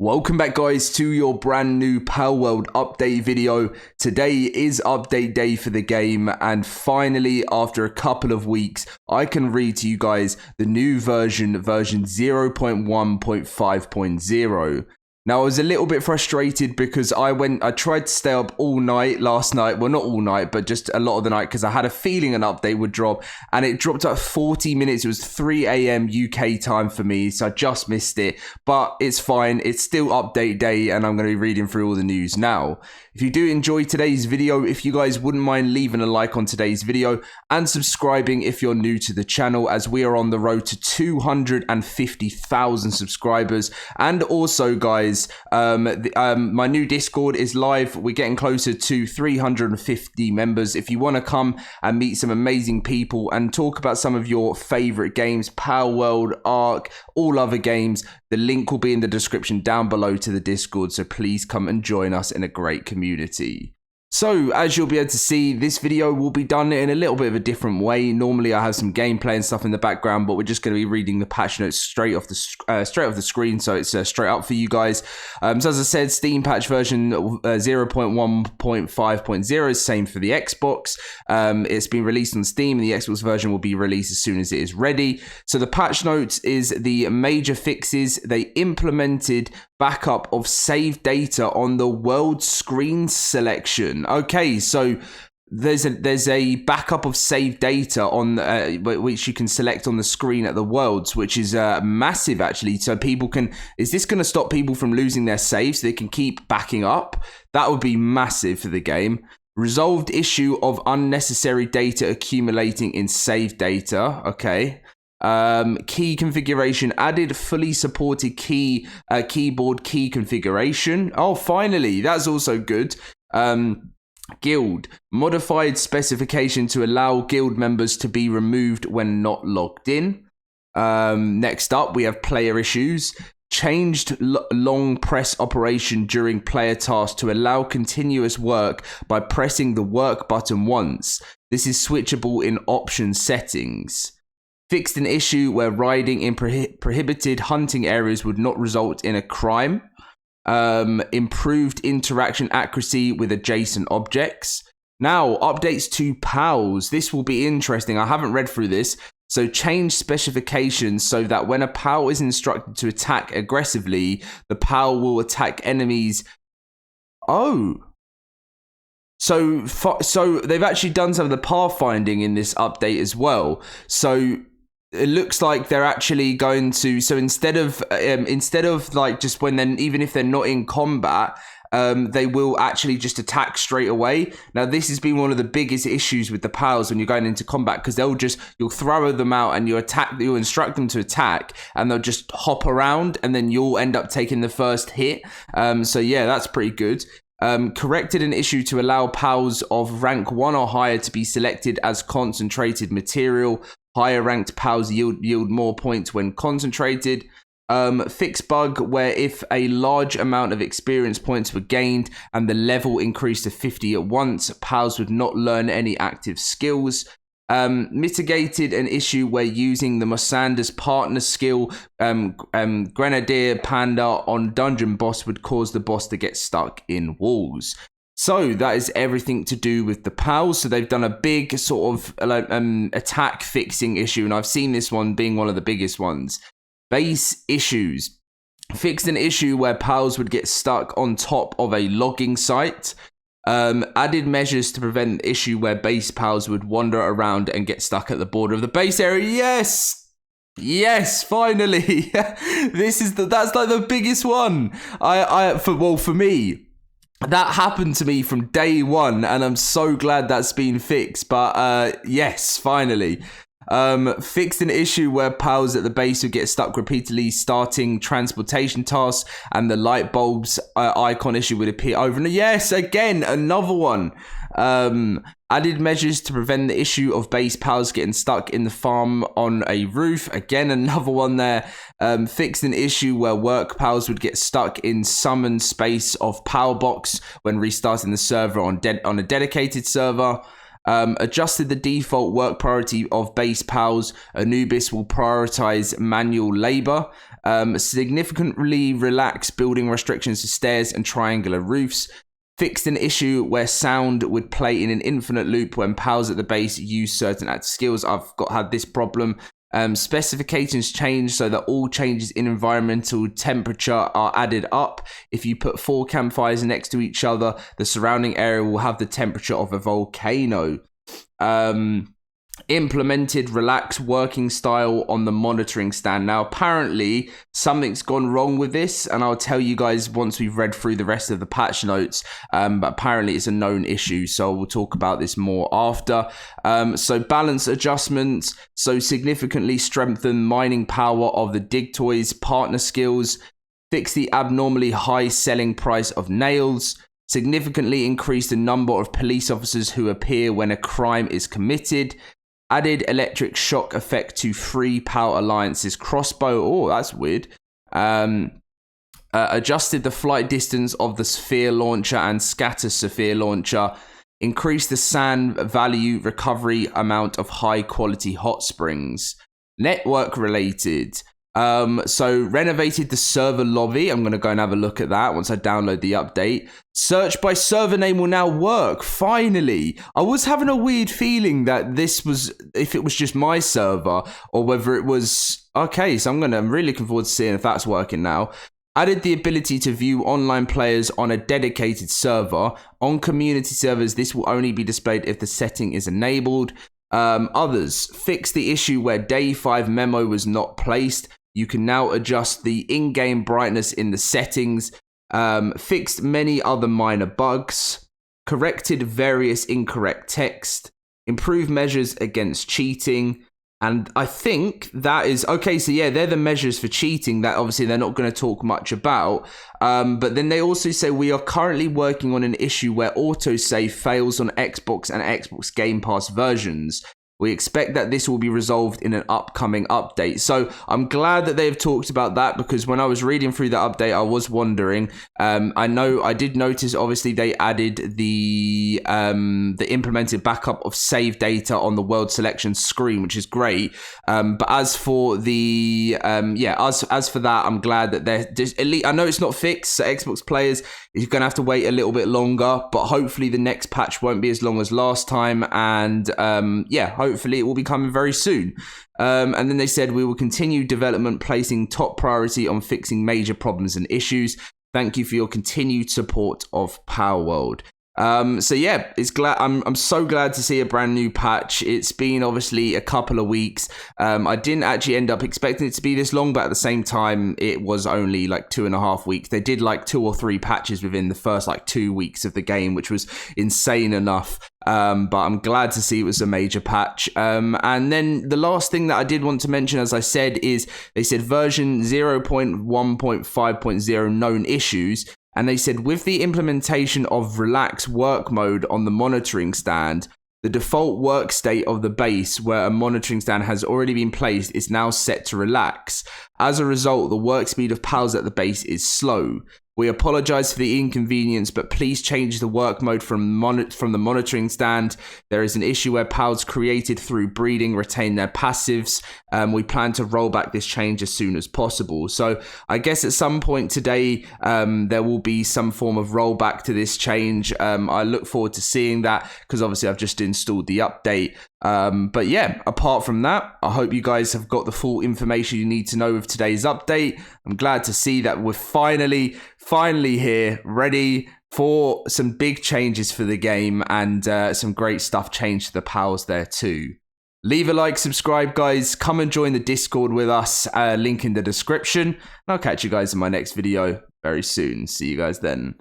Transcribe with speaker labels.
Speaker 1: Welcome back, guys, to your brand new Palworld update video. Today is update day for the game, and finally, after a couple of weeks, I can read to you guys the new version 0.1.5.0. Now, I was a little bit frustrated because I tried to stay up all night last night. Well, not all night, but just a lot of the night because I had a feeling an update would drop, and it dropped at 40 minutes. It was 3 a.m. UK time for me, so I just missed it. But it's fine. It's still update day, and I'm going to be reading through all the news now. If you do enjoy today's video, if you guys wouldn't mind leaving a like on today's video and subscribing if you're new to the channel, as we are on the road to 250,000 subscribers. And also, guys, my new Discord is live. We're getting closer to 350 members. If you want to come and meet some amazing people and talk about some of your favorite games, Palworld, Ark, all other games, the link will be in the description down below to the Discord, so please come and join us in a great community. So, as you'll be able to see, this video will be done in a little bit of a different way. Normally, I have some gameplay and stuff in the background, but we're just going to be reading the patch notes straight off the screen, so it's straight up for you guys. So, as I said, Steam patch version 0.1.5.0 is same for the Xbox. It's been released on Steam, and the Xbox version will be released as soon as it is ready. So, the patch notes is the major fixes. They implemented backup of saved data on the world screen selection. Okay, so there's a backup of saved data on which you can select on the screen at the worlds, which is massive actually. So people can, is this going to stop people from losing their saves so they can keep backing up? That would be massive for the game. Resolved issue of unnecessary data accumulating in saved data. Okay. Key configuration added, fully supported keyboard key configuration. Oh, finally, that's also good. Guild modified specification to allow guild members to be removed when not logged in. Next up, we have player issues. Changed long press operation during player tasks to allow continuous work by pressing the work button once. This is switchable in option settings. Fixed an issue where riding in prohibited hunting areas would not result in a crime. Improved interaction accuracy with adjacent objects. Now, updates to PALs. This will be interesting. I haven't read through this. So, change specifications so that when a PAL is instructed to attack aggressively, the PAL will attack enemies. Oh. So they've actually done some of the pathfinding in this update as well. So it looks like they're actually going to, so instead of like just when then, even if they're not in combat, they will actually just attack straight away. Now, this has been one of the biggest issues with the PALs when you're going into combat, because you'll throw them out and you'll instruct them to attack, and they'll just hop around, and then you'll end up taking the first hit. So yeah, that's pretty good. Corrected an issue to allow PALs of rank 1 or higher to be selected as concentrated material. Higher ranked PALs yield more points when concentrated. Fix bug where if a large amount of experience points were gained and the level increased to 50 at once, PALs would not learn any active skills. Mitigated an issue where using the Mosander's partner skill, Grenadier Panda on dungeon boss would cause the boss to get stuck in walls. So that is everything to do with the PALs. So they've done a big sort of attack fixing issue, and I've seen this one being one of the biggest ones. Base issues. Fixed an issue where PALs would get stuck on top of a logging site. Added measures to prevent the issue where base PALs would wander around and get stuck at the border of the base area. Yes, finally. That's like the biggest one. For me, that happened to me from day one, and I'm so glad that's been fixed. But yes, finally. Fixed an issue where PALs at the base would get stuck repeatedly starting transportation tasks, and the light bulbs icon issue would appear over. Yes, again, another one. Added measures to prevent the issue of base PALs getting stuck in the farm on a roof. Again, another one there. Fixed an issue where work PALs would get stuck in summon space of PAL box when restarting the server on a dedicated server. Adjusted the default work priority of base pals. Anubis will prioritize manual labor. Significantly relaxed building restrictions to stairs and triangular roofs. Fixed an issue where sound would play in an infinite loop when pals at the base use certain active skills. I've had this problem. Specifications change so that all changes in environmental temperature are added up. If you put 4 campfires next to each other, the surrounding area will have the temperature of a volcano. Implemented relaxed working style on the monitoring stand. Now, apparently, something's gone wrong with this, and I'll tell you guys once we've read through the rest of the patch notes. But apparently, it's a known issue, so we'll talk about this more after. So, balance adjustments. So, significantly strengthen mining power of the dig toys partner skills. Fix the abnormally high selling price of nails. Significantly increase the number of police officers who appear when a crime is committed. Added electric shock effect to free PAL Alliance's crossbow. Oh, that's weird. Adjusted the flight distance of the sphere launcher and scatter sphere launcher. Increased the sand value recovery amount of high quality hot springs. Network related. So renovated the server lobby. I'm going to go and have a look at that once I download the update. Search by server name will now work. Finally. I was having a weird feeling that this was, if it was just my server or whether it was, okay, so I'm really looking forward to seeing if that's working now. Added the ability to view online players on a dedicated server. On community servers, this will only be displayed if the setting is enabled. Others, fix the issue where day 5 memo was not placed. You can now adjust the in-game brightness in the settings. Fixed many other minor bugs. Corrected various incorrect text. Improved measures against cheating. And I think that is... Okay, so yeah, they're the measures for cheating that obviously they're not going to talk much about. But then they also say we are currently working on an issue where autosave fails on Xbox and Xbox Game Pass versions. We expect that this will be resolved in an upcoming update. So I'm glad that they've talked about that, because when I was reading through the update, I was wondering. I did notice, obviously, they added the implemented backup of save data on the world selection screen, which is great. But as for the as for that, I'm glad that they're just at least, I know it's not fixed, so Xbox players is going to have to wait a little bit longer, but hopefully the next patch won't be as long as last time, and hopefully it will be coming very soon. And then they said we will continue development, placing top priority on fixing major problems and issues. Thank you for your continued support of Palworld. So yeah, I'm so glad to see a brand new patch. It's been obviously a couple of weeks. I didn't actually end up expecting it to be this long, but at the same time, it was only like 2.5 weeks. They did like 2 or 3 patches within the first like 2 weeks of the game, which was insane enough. But I'm glad to see it was a major patch. And then the last thing that I did want to mention, as I said, is they said version 0.1.5.0 known issues. And they said with the implementation of relax work mode on the monitoring stand, the default work state of the base where a monitoring stand has already been placed is now set to relax. As a result, the work speed of pals at the base is slow. We apologize for the inconvenience, but please change the work mode from the monitoring stand. There is an issue where pals created through breeding retain their passives. We plan to roll back this change as soon as possible. So I guess at some point today, there will be some form of rollback to this change. I look forward to seeing that, because obviously I've just installed the update. But yeah, apart from that, I hope you guys have got the full information you need to know with today's update. I'm glad to see that we're finally here, ready for some big changes for the game, and some great stuff changed to the pals there too. Leave a like, subscribe, guys. Come and join the Discord with us. Link in the description. And I'll catch you guys in my next video very soon. See you guys then.